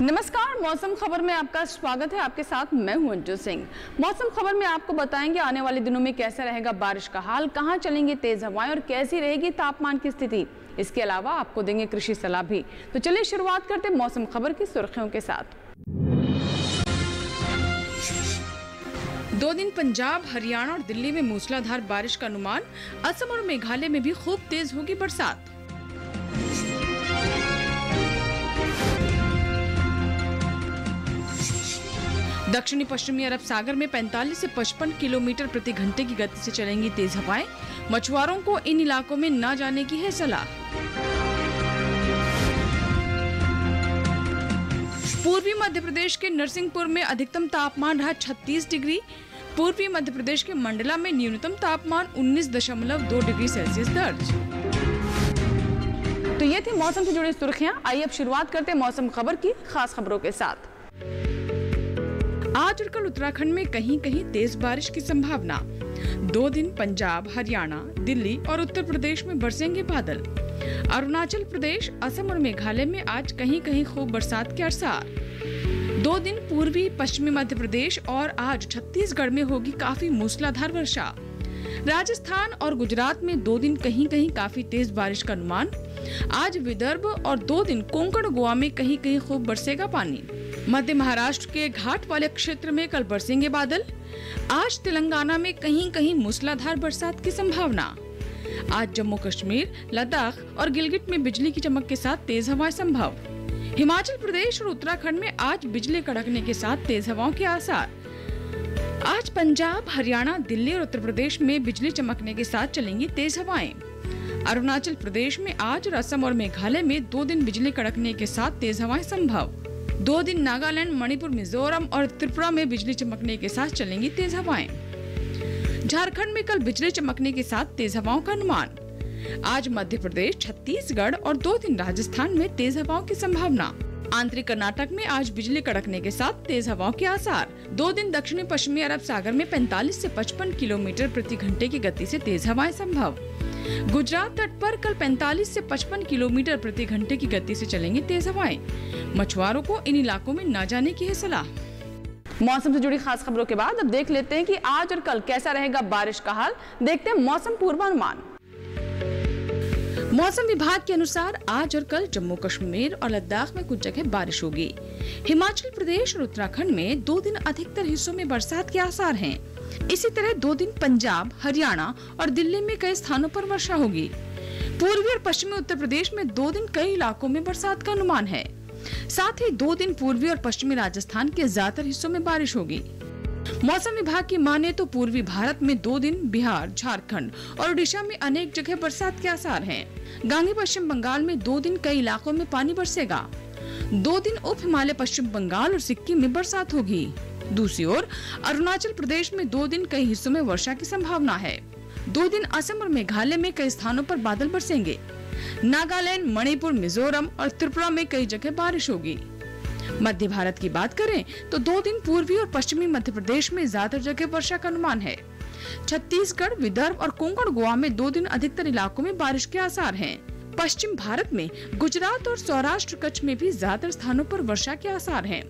नमस्कार, मौसम खबर में आपका स्वागत है। आपके साथ मैं हूं अंजू सिंह। मौसम खबर में आपको बताएंगे आने वाले दिनों में कैसा रहेगा बारिश का हाल, कहां चलेंगी तेज हवाएं और कैसी रहेगी तापमान की स्थिति। इसके अलावा आपको देंगे कृषि सलाह भी। तो चलिए शुरुआत करते हैं मौसम खबर की सुर्खियों के साथ। 2 दिन पंजाब, हरियाणा और दिल्ली में मूसलाधार बारिश का अनुमान। असम और मेघालय में भी खूब तेज होगी बरसात। दक्षिणी पश्चिमी अरब सागर में 45 से 55 किलोमीटर प्रति घंटे की गति से चलेंगी तेज हवाएं। मछुआरों को इन इलाकों में न जाने की है सलाह। पूर्वी मध्य प्रदेश के नरसिंहपुर में अधिकतम तापमान रहा 36 डिग्री। पूर्वी मध्य प्रदेश के मंडला में न्यूनतम तापमान 19.2 डिग्री सेल्सियस दर्ज। तो ये थी मौसम से जुड़ी सुर्खियां। आइए अब शुरुआत करते हैं मौसम खबर की खास खबरों के साथ। आज और कल उत्तराखंड में कहीं कहीं तेज बारिश की संभावना। 2 दिन पंजाब, हरियाणा, दिल्ली और उत्तर प्रदेश में बरसेंगे बादल। अरुणाचल प्रदेश, असम और मेघालय में आज कहीं कहीं खूब बरसात के आसार। 2 दिन पूर्वी पश्चिमी मध्य प्रदेश और आज छत्तीसगढ़ में होगी काफी मूसलाधार वर्षा। राजस्थान और गुजरात में 2 दिन कहीं कहीं काफी तेज बारिश का अनुमान। आज विदर्भ और 2 दिन कोंकण, गोवा में कहीं कहीं खूब बरसेगा पानी। मध्य महाराष्ट्र के घाट वाले क्षेत्र में कल बरसेंगे बादल। आज तेलंगाना में कहीं कहीं मूसलाधार बरसात की संभावना। आज जम्मू कश्मीर, लद्दाख और गिलगित में बिजली की चमक के साथ तेज हवाएं संभव। हिमाचल प्रदेश और उत्तराखंड में आज बिजली कड़कने के साथ तेज हवाओं के आसार। आज पंजाब, हरियाणा, दिल्ली और उत्तर प्रदेश में बिजली चमकने के साथ चलेंगी तेज हवाएं। अरुणाचल प्रदेश में आज और असम और मेघालय में 2 दिन बिजली कड़कने के साथ तेज हवाएं संभव। 2 दिन नागालैंड, मणिपुर, मिजोरम और त्रिपुरा में बिजली चमकने के साथ चलेंगी तेज हवाएं। झारखंड में कल बिजली चमकने के साथ तेज हवाओं का अनुमान। आज मध्य प्रदेश, छत्तीसगढ़ और 2 दिन राजस्थान में तेज हवाओं की संभावना। आंतरिक कर्नाटक में आज बिजली कड़कने के साथ तेज हवाओं के आसार। 2 दिन दक्षिणी पश्चिमी अरब सागर में 45 से 55 किलोमीटर प्रति घंटे की गति से तेज हवाएं संभव। गुजरात तट पर कल 45 से 55 किलोमीटर प्रति घंटे की गति से चलेंगी तेज हवाएं। मछुआरों को इन इलाकों में न जाने की है सलाह। मौसम से जुड़ी खास खबरों के बाद अब देख लेते हैं कि आज और कल कैसा रहेगा बारिश का हाल। देखते हैं मौसम पूर्वानुमान। मौसम विभाग के अनुसार आज और कल जम्मू कश्मीर और लद्दाख में कुछ जगह बारिश होगी। हिमाचल प्रदेश और उत्तराखंड में 2 दिन अधिकतर हिस्सों में बरसात के आसार हैं। इसी तरह 2 दिन पंजाब, हरियाणा और दिल्ली में कई स्थानों पर वर्षा होगी। पूर्वी और पश्चिमी उत्तर प्रदेश में 2 दिन कई इलाकों में बरसात का अनुमान है। साथ ही 2 दिन पूर्वी और पश्चिमी राजस्थान के ज्यादातर हिस्सों में बारिश होगी। मौसम विभाग की माने तो पूर्वी भारत में 2 दिन बिहार, झारखंड और उड़ीसा में अनेक जगह बरसात के आसार हैं। गांगी पश्चिम बंगाल में 2 दिन कई इलाकों में पानी बरसेगा। 2 दिन उप हिमालय पश्चिम बंगाल और सिक्किम में बरसात होगी। दूसरी ओर अरुणाचल प्रदेश में 2 दिन कई हिस्सों में वर्षा की संभावना है। 2 दिन असम और मेघालय में कई स्थानों पर बादल बरसेंगे। नागालैंड, मणिपुर, मिजोरम और त्रिपुरा में कई जगह बारिश होगी। मध्य भारत की बात करें तो 2 दिन पूर्वी और पश्चिमी मध्य प्रदेश में ज्यादातर जगह वर्षा का अनुमान है। छत्तीसगढ़, विदर्भ और कोंकण, गोवा में 2 दिन अधिकतर इलाकों में बारिश के आसार हैं। पश्चिम भारत में गुजरात और सौराष्ट्र, कच्छ में भी ज्यादातर स्थानों पर वर्षा के आसार हैं।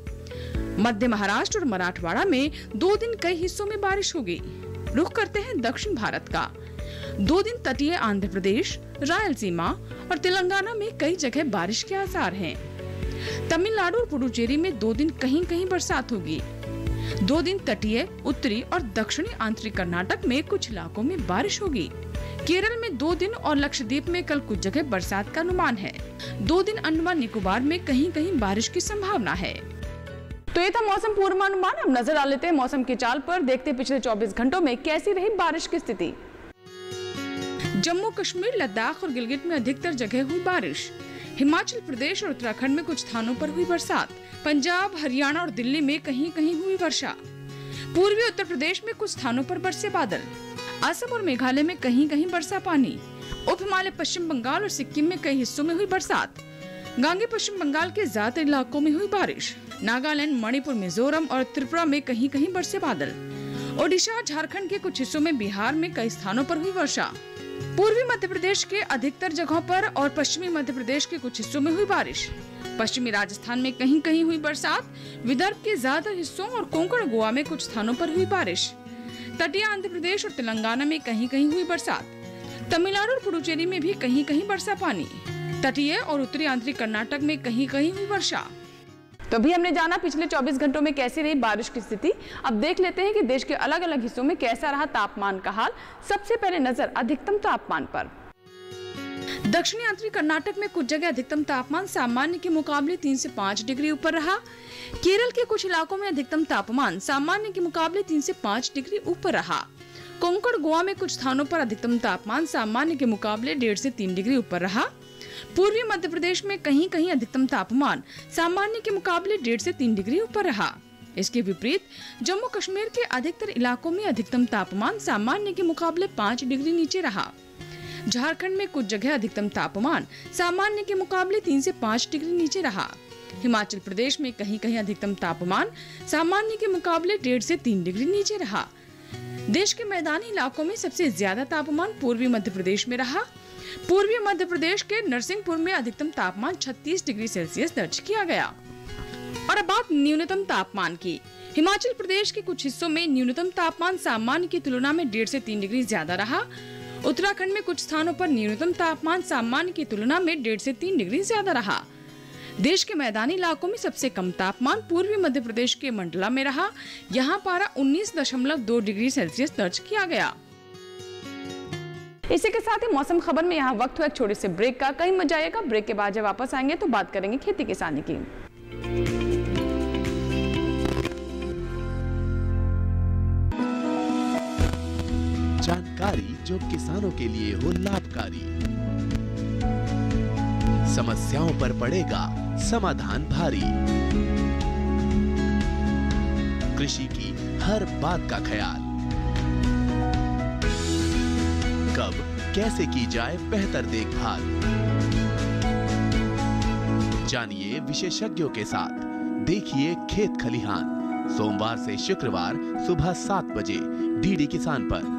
मध्य महाराष्ट्र और मराठवाड़ा में 2 दिन कई हिस्सों में बारिश होगी। रुख करते हैं दक्षिण भारत का। 2 दिन तटीय आंध्र प्रदेश, रायलसीमा और तेलंगाना में कई जगह बारिश के आसार हैं। तमिलनाडु और पुडुचेरी में 2 दिन कहीं कहीं बरसात होगी। 2 दिन तटीय, उत्तरी और दक्षिणी आंतरिक कर्नाटक में कुछ इलाकों में बारिश होगी। केरल में 2 दिन और लक्षद्वीप में कल कुछ जगह बरसात का अनुमान है। 2 दिन अंडमान निकोबार में कहीं कहीं बारिश की संभावना है। तो ये था मौसम पूर्वानुमान। अब नजर डाल लेते हैं मौसम की चाल पर। देखते हैं पिछले 24 घंटों में कैसी रही बारिश की स्थिति। जम्मू कश्मीर, लद्दाख और गिलगित में अधिकतर जगह हुई बारिश। हिमाचल प्रदेश और उत्तराखंड में कुछ स्थानों पर हुई बरसात। पंजाब, हरियाणा और दिल्ली में कहीं कहीं हुई वर्षा। पूर्वी उत्तर प्रदेश में कुछ स्थानों पर बरसे बादल। असम और मेघालय में कहीं कहीं बरसा पानी। उप हिमालय पश्चिम बंगाल और सिक्किम में कई हिस्सों में हुई बरसात। गांगी पश्चिम बंगाल के ज्यादातर इलाकों में हुई बारिश। नागालैंड, मणिपुर, मिजोरम और त्रिपुरा में कहीं कहीं बरसे बादल। ओडिशा, झारखंड के कुछ हिस्सों में, बिहार में कई स्थानों पर हुई वर्षा। पूर्वी मध्य प्रदेश के अधिकतर जगहों पर और पश्चिमी मध्य प्रदेश के कुछ हिस्सों में हुई बारिश। पश्चिमी राजस्थान में कहीं कहीं हुई बरसात, विदर्भ के ज्यादातर हिस्सों और कोंकण गोवा में कुछ स्थानों पर हुई बारिश। तटीय आंध्र प्रदेश और तेलंगाना में कहीं कहीं हुई बरसात। तमिलनाडु और पुडुचेरी में भी कहीं कहीं बरसा पानी। तटीय और उत्तरी आंतरिक कर्नाटक में कहीं कहीं हुई वर्षा। तो अभी हमने जाना पिछले 24 घंटों में कैसी रही बारिश की स्थिति। अब देख लेते हैं कि देश के अलग अलग हिस्सों में कैसा रहा तापमान का हाल। सबसे पहले नजर अधिकतम तापमान पर। दक्षिणी आंतरिक कर्नाटक में कुछ जगह अधिकतम तापमान सामान्य के मुकाबले 3 से 5 डिग्री ऊपर रहा। केरल के कुछ इलाकों में अधिकतम तापमान सामान्य के मुकाबले 3 से 5 डिग्री ऊपर रहा। कोंकण गोवा में कुछ स्थानों पर अधिकतम तापमान सामान्य के मुकाबले 1.5 से 3 डिग्री ऊपर रहा। पूर्वी मध्य प्रदेश में कहीं कहीं अधिकतम तापमान सामान्य के मुकाबले 1.5 से 3 डिग्री ऊपर रहा। इसके विपरीत जम्मू कश्मीर के अधिकतर इलाकों में अधिकतम तापमान सामान्य के मुकाबले 5 डिग्री नीचे रहा। झारखंड में कुछ जगह अधिकतम तापमान सामान्य के मुकाबले 3 से 5 डिग्री नीचे रहा। हिमाचल प्रदेश में कहीं कहीं अधिकतम तापमान सामान्य के मुकाबले 1.5 से 3 डिग्री नीचे रहा। देश के मैदानी इलाकों में सबसे ज्यादा तापमान पूर्वी मध्य प्रदेश में रहा। पूर्वी मध्य प्रदेश के नरसिंहपुर में अधिकतम तापमान 36 डिग्री सेल्सियस दर्ज किया गया। और अब बात न्यूनतम तापमान की। हिमाचल प्रदेश के कुछ हिस्सों में न्यूनतम तापमान सामान्य की तुलना में 1.5 से 3 डिग्री ज्यादा रहा। उत्तराखंड में कुछ स्थानों पर न्यूनतम तापमान सामान्य की तुलना में 1.5 से 3 डिग्री ज्यादा रहा। देश के मैदानी इलाकों में सबसे कम तापमान पूर्वी मध्य प्रदेश के मंडला में रहा। यहाँ पारा 19.2 डिग्री सेल्सियस दर्ज किया गया। इसी के साथ ही मौसम खबर में यहाँ वक्त हुआ एक छोटे से ब्रेक का। कहीं मत जाइएगा, ब्रेक के बाद जब वापस आएंगे तो बात करेंगे खेती किसानी की। जानकारी जो किसानों के लिए हो लाभकारी, समस्याओं पर पड़ेगा समाधान भारी, कृषि की हर बात का ख्याल, कब कैसे की जाए बेहतर देखभाल। जानिए विशेषज्ञों के साथ, देखिए खेत खलिहान, सोमवार से शुक्रवार सुबह 7 बजे डीडी किसान पर।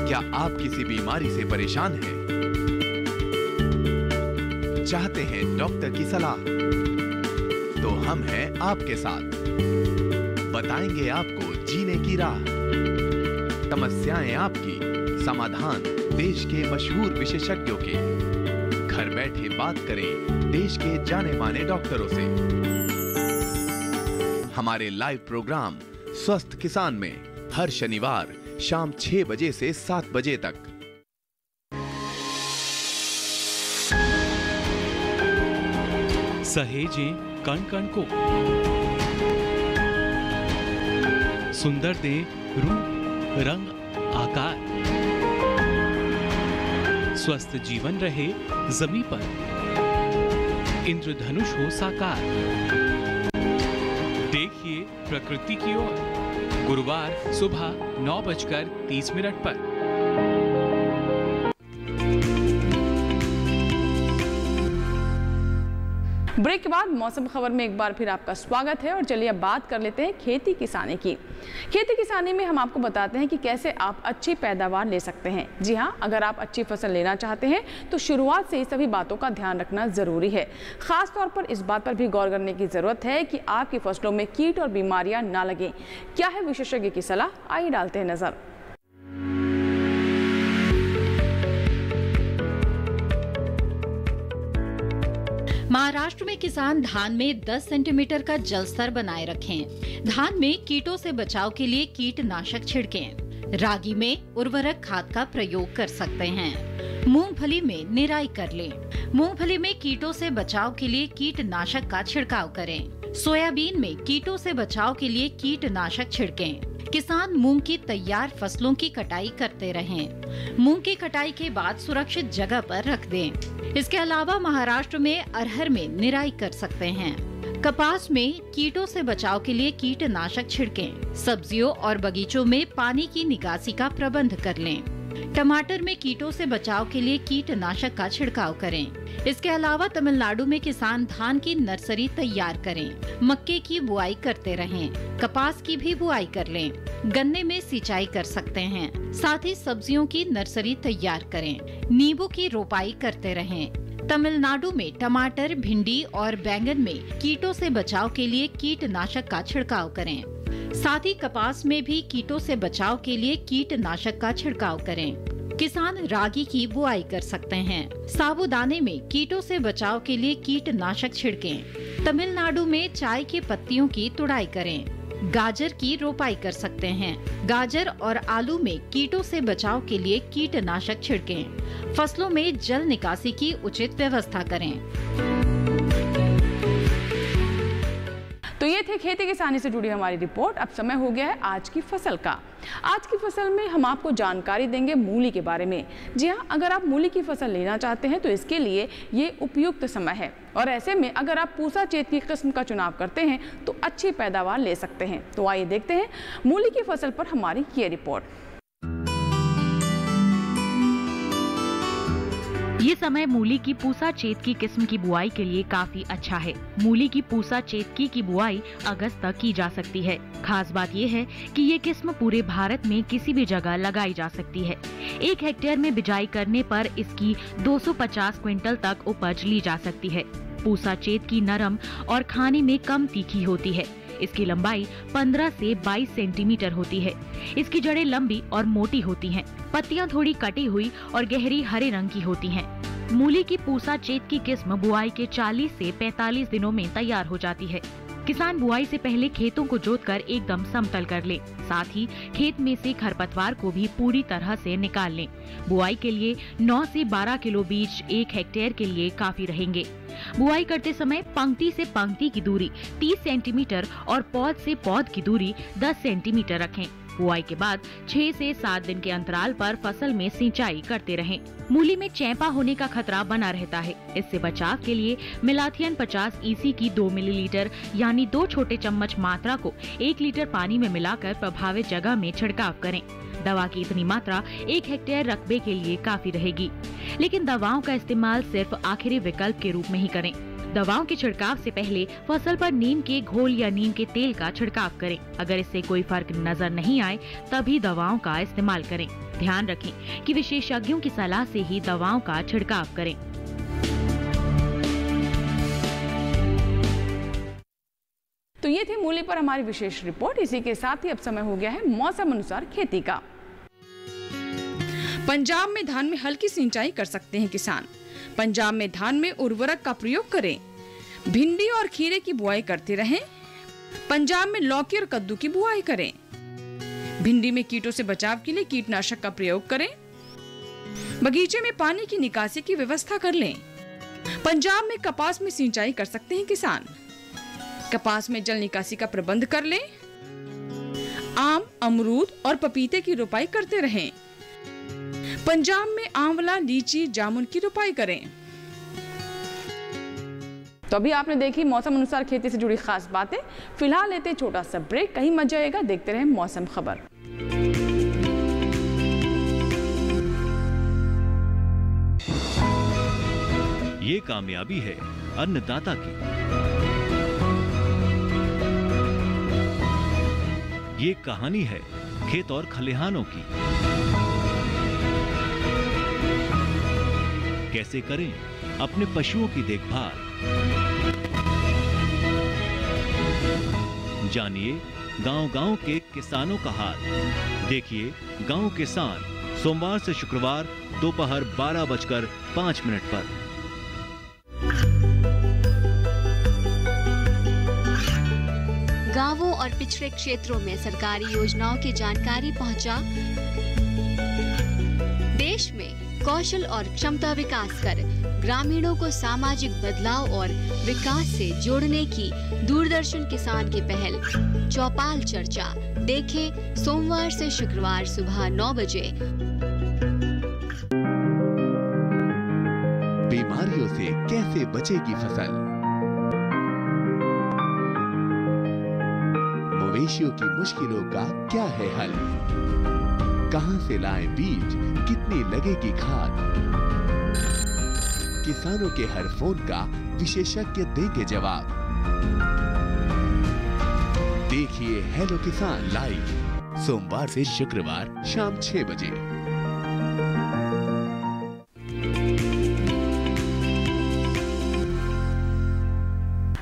क्या आप किसी बीमारी से परेशान हैं? चाहते हैं डॉक्टर की सलाह? तो हम हैं आपके साथ, बताएंगे आपको जीने की राह। समस्याएं आपकी, समाधान देश के मशहूर विशेषज्ञों के। घर बैठे बात करें देश के जाने माने डॉक्टरों से। हमारे लाइव प्रोग्राम स्वस्थ किसान में हर शनिवार शाम 6 बजे से 7 बजे तक। सहेजें कण कण को, सुंदर दे रूप रंग आकार, स्वस्थ जीवन रहे जमीन पर, इंद्रधनुष हो साकार। देखिए प्रकृति की ओर, गुरुवार सुबह 9:30 पर। ब्रेक के बाद मौसम खबर में एक बार फिर आपका स्वागत है। और चलिए अब बात कर लेते हैं खेती किसानी की। खेती किसानी में हम आपको बताते हैं कि कैसे आप अच्छी पैदावार ले सकते हैं। जी हाँ, अगर आप अच्छी फसल लेना चाहते हैं तो शुरुआत से ही सभी बातों का ध्यान रखना जरूरी है। खास तौर पर इस बात पर भी गौर करने की जरूरत है कि आपकी फसलों में कीट और बीमारियां ना लगें। क्या है विशेषज्ञ की सलाह, आइए डालते हैं नजर। महाराष्ट्र में किसान धान में 10 सेंटीमीटर का जल स्तर बनाए रखें। धान में कीटों से बचाव के लिए कीटनाशक छिड़कें। रागी में उर्वरक खाद का प्रयोग कर सकते हैं। मूंगफली में निराई कर लें। मूंगफली में कीटों से बचाव के लिए कीटनाशक का छिड़काव करें। सोयाबीन में कीटों से बचाव के लिए कीटनाशक छिड़कें। किसान मूंग की तैयार फसलों की कटाई करते रहें। मूंग की कटाई के बाद सुरक्षित जगह पर रख दें। इसके अलावा महाराष्ट्र में अरहर में निराई कर सकते हैं। कपास में कीटों से बचाव के लिए कीटनाशक छिड़कें। सब्जियों और बगीचों में पानी की निकासी का प्रबंध कर लें। टमाटर में कीटों से बचाव के लिए कीटनाशक का छिड़काव करें। इसके अलावा तमिलनाडु में किसान धान की नर्सरी तैयार करें। मक्के की बुआई करते रहें। कपास की भी बुआई कर लें। गन्ने में सिंचाई कर सकते हैं। साथ ही सब्जियों की नर्सरी तैयार करें। नींबू की रोपाई करते रहें। तमिलनाडु में टमाटर, भिंडी और बैंगन में कीटों से बचाव के लिए कीटनाशक का छिड़काव करें। साथ ही कपास में भी कीटों से बचाव के लिए कीटनाशक का छिड़काव करें। किसान रागी की बुआई कर सकते हैं। साबूदाने में कीटों से बचाव के लिए कीटनाशक छिड़कें। तमिलनाडु में चाय की पत्तियों की तुड़ाई करें। गाजर की रोपाई कर सकते हैं। गाजर और आलू में कीटों से बचाव के लिए कीटनाशक छिड़कें। फसलों में जल निकासी की उचित व्यवस्था करें। तो ये थे खेती किसानी से जुड़ी हमारी रिपोर्ट। अब समय हो गया है आज की फसल का। आज की फसल में हम आपको जानकारी देंगे मूली के बारे में। जी हाँ, अगर आप मूली की फसल लेना चाहते हैं तो इसके लिए ये उपयुक्त समय है और ऐसे में अगर आप पूसा चेत की किस्म का चुनाव करते हैं तो अच्छी पैदावार ले सकते हैं। तो आइए देखते हैं मूली की फसल पर हमारी ये रिपोर्ट। ये समय मूली की पूसा चेतकी किस्म की बुआई के लिए काफी अच्छा है। मूली की पूसा चेतकी की बुआई अगस्त तक की जा सकती है। खास बात ये है कि ये किस्म पूरे भारत में किसी भी जगह लगाई जा सकती है। 1 हेक्टेयर में बिजाई करने पर इसकी 250 क्विंटल तक उपज ली जा सकती है। पूसा चेतकी नरम और खाने में कम तीखी होती है। इसकी लंबाई 15 से 22 सेंटीमीटर होती है। इसकी जड़ें लंबी और मोटी होती हैं। पत्तियां थोड़ी कटी हुई और गहरी हरे रंग की होती हैं। मूली की पूसा चेत की किस्म बुआई के 40 से 45 दिनों में तैयार हो जाती है। किसान बुआई से पहले खेतों को जोतकर एकदम समतल कर ले। साथ ही खेत में से खरपतवार को भी पूरी तरह से निकाल लें। बुआई के लिए 9 से 12 किलो बीज 1 हेक्टेयर के लिए काफी रहेंगे। बुआई करते समय पंक्ति से पंक्ति की दूरी 30 सेंटीमीटर और पौध से पौध की दूरी 10 सेंटीमीटर रखें। बुआई के बाद 6 से 7 दिन के अंतराल पर फसल में सिंचाई करते रहें। मूली में चैंपा होने का खतरा बना रहता है। इससे बचाव के लिए मिलाथियन 50 EC की 2 मिलीलीटर यानी 2 छोटे चम्मच मात्रा को 1 लीटर पानी में मिलाकर प्रभावित जगह में छिड़काव करें। दवा की इतनी मात्रा 1 हेक्टेयर रकबे के लिए काफी रहेगी, लेकिन दवाओं का इस्तेमाल सिर्फ आखिरी विकल्प के रूप में ही करें। दवाओं के छिड़काव से पहले फसल पर नीम के घोल या नीम के तेल का छिड़काव करें। अगर इससे कोई फर्क नजर नहीं आए तभी दवाओं का इस्तेमाल करें। ध्यान रखें कि विशेषज्ञों की सलाह से ही दवाओं का छिड़काव करें। तो ये थी मूली पर हमारी विशेष रिपोर्ट। इसी के साथ ही अब समय हो गया है मौसम अनुसार खेती का। पंजाब में धान में हल्की सिंचाई कर सकते हैं किसान। पंजाब में धान में उर्वरक का प्रयोग करें। भिंडी और खीरे की बुआई करते रहें। पंजाब में लौकी और कद्दू की बुआई करें। भिंडी में कीटों से बचाव के लिए कीटनाशक का प्रयोग करें। बगीचे में पानी की निकासी की व्यवस्था कर लें। पंजाब में कपास में सिंचाई कर सकते हैं किसान। कपास में जल निकासी का प्रबंध कर लें। आम, अमरूद और पपीते की रोपाई करते रहें। पंजाब में आंवला, लीची, जामुन की रोपाई करें। तो अभी आपने देखी मौसम अनुसार खेती से जुड़ी खास बातें। फिलहाल लेते छोटा सा ब्रेक, कहीं मत जाइएगा, देखते रहें मौसम खबर। ये कामयाबी है अन्नदाता की। ये कहानी है खेत और खलिहानों की। कैसे करें अपने पशुओं की देखभाल, जानिए गांव-गांव के किसानों का हाल। देखिए गांव किसान सोमवार से शुक्रवार दोपहर 12:05 पर। गांवों और पिछड़े क्षेत्रों में सरकारी योजनाओं की जानकारी पहुंचा। देश में कौशल और क्षमता विकास कर ग्रामीणों को सामाजिक बदलाव और विकास से जोड़ने की दूरदर्शन किसान की पहल चौपाल चर्चा देखें सोमवार से शुक्रवार सुबह 9 बजे। बीमारियों से कैसे बचेगी फसल? मवेशियों की मुश्किलों का क्या है हल? कहां से लाएं बीज, कितनी लगेगी खाद। किसानों के हर फोन का विशेषज्ञ देंगे जवाब। देखिए हेलो किसान लाइव सोमवार से शुक्रवार शाम 6 बजे।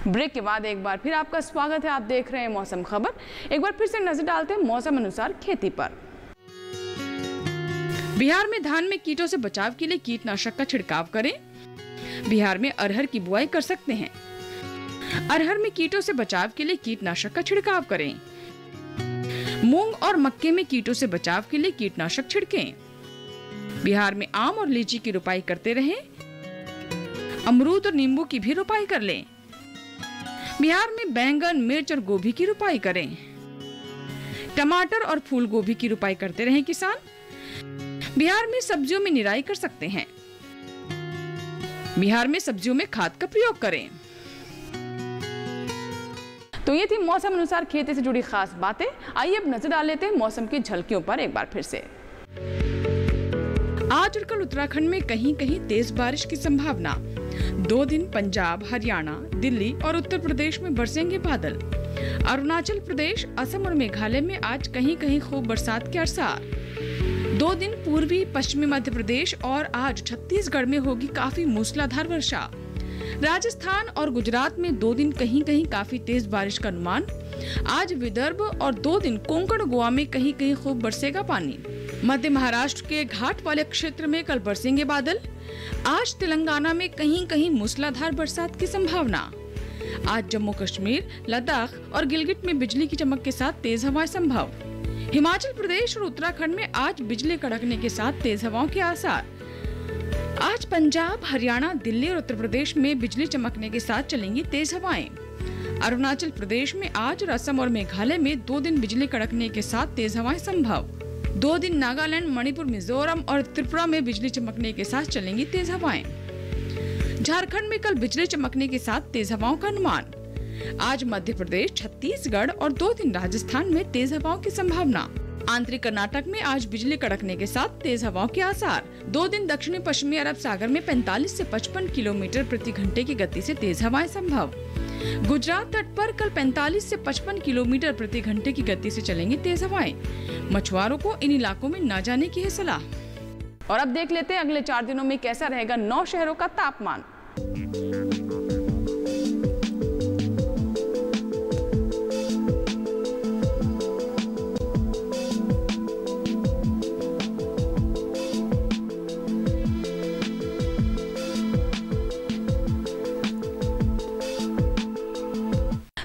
ब्रेक के बाद एक बार फिर आपका स्वागत है। आप देख रहे हैं मौसम खबर। एक बार फिर से नजर डालते हैं मौसम अनुसार खेती पर। बिहार में धान में कीटों से बचाव के लिए कीटनाशक का छिड़काव करें। बिहार में अरहर की बुआई कर सकते हैं। अरहर में कीटों से बचाव के लिए कीटनाशक का छिड़काव करें। मूंग और मक्के में कीटों से बचाव के लिए कीटनाशक छिड़कें। बिहार में आम और लीची की रोपाई करते रहें। अमरूद और नींबू की भी रोपाई कर लें। बिहार में बैंगन, मिर्च और गोभी की रोपाई करें। टमाटर और फूल गोभी की रोपाई करते रहें किसान। बिहार में सब्जियों में निराई कर सकते हैं। बिहार में सब्जियों में खाद का प्रयोग करें। तो ये थी मौसम अनुसार खेती से जुड़ी खास बातें। आइए अब नजर डाल लेते हैं मौसम की झलकियों पर एक बार फिर से। आज और कल उत्तराखंड में कहीं कहीं तेज बारिश की संभावना। 2 दिन पंजाब, हरियाणा, दिल्ली और उत्तर प्रदेश में बरसेंगे बादल। अरुणाचल प्रदेश, असम और मेघालय में आज कहीं कहीं खूब बरसात के आसार। 2 दिन पूर्वी पश्चिमी मध्य प्रदेश और आज छत्तीसगढ़ में होगी काफी मूसलाधार वर्षा। राजस्थान और गुजरात में 2 दिन कहीं कहीं काफी तेज बारिश का अनुमान। आज विदर्भ और 2 दिन कोंकण, गोवा में कहीं कहीं खूब बरसेगा पानी। मध्य महाराष्ट्र के घाट वाले क्षेत्र में कल बरसेंगे बादल। आज तेलंगाना में कहीं कहीं मूसलाधार बरसात की संभावना। आज जम्मू कश्मीर, लद्दाख और गिलगित में बिजली की चमक के साथ तेज हवाएं संभव। हिमाचल प्रदेश और उत्तराखंड में आज बिजली कड़कने के साथ तेज हवाओं के आसार। आज पंजाब, हरियाणा, दिल्ली और उत्तर प्रदेश में बिजली चमकने के साथ चलेंगी तेज हवाएं। अरुणाचल प्रदेश में आज और असम और मेघालय में 2 दिन बिजली कड़कने के साथ तेज हवाएं संभव। 2 दिन नागालैंड, मणिपुर, मिजोरम और त्रिपुरा में बिजली चमकने के साथ चलेंगी तेज हवाएं। झारखंड में कल बिजली चमकने के साथ तेज हवाओं का अनुमान। आज मध्य प्रदेश, छत्तीसगढ़ और 2 दिन राजस्थान में तेज हवाओं की संभावना। आंतरिक कर्नाटक में आज बिजली कड़कने के साथ तेज हवाओं के आसार। 2 दिन दक्षिणी पश्चिमी अरब सागर में 45 से 55 किलोमीटर प्रति घंटे की गति से तेज हवाएं संभव। गुजरात तट पर कल 45 से 55 किलोमीटर प्रति घंटे की गति से चलेंगी तेज हवाएं। मछुआरों को इन इलाकों में न जाने की है सलाह। और अब देख लेते हैं अगले 4 दिनों में कैसा रहेगा 9 शहरों का तापमान।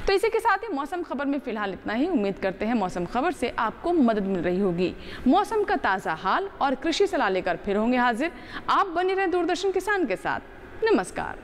तो इसी के साथ ही मौसम खबर में फिलहाल इतना ही। उम्मीद करते हैं मौसम खबर से आपको मदद मिल रही होगी। मौसम का ताज़ा हाल और कृषि सलाह लेकर फिर होंगे हाजिर। आप बने रहें दूरदर्शन किसान के साथ। नमस्कार।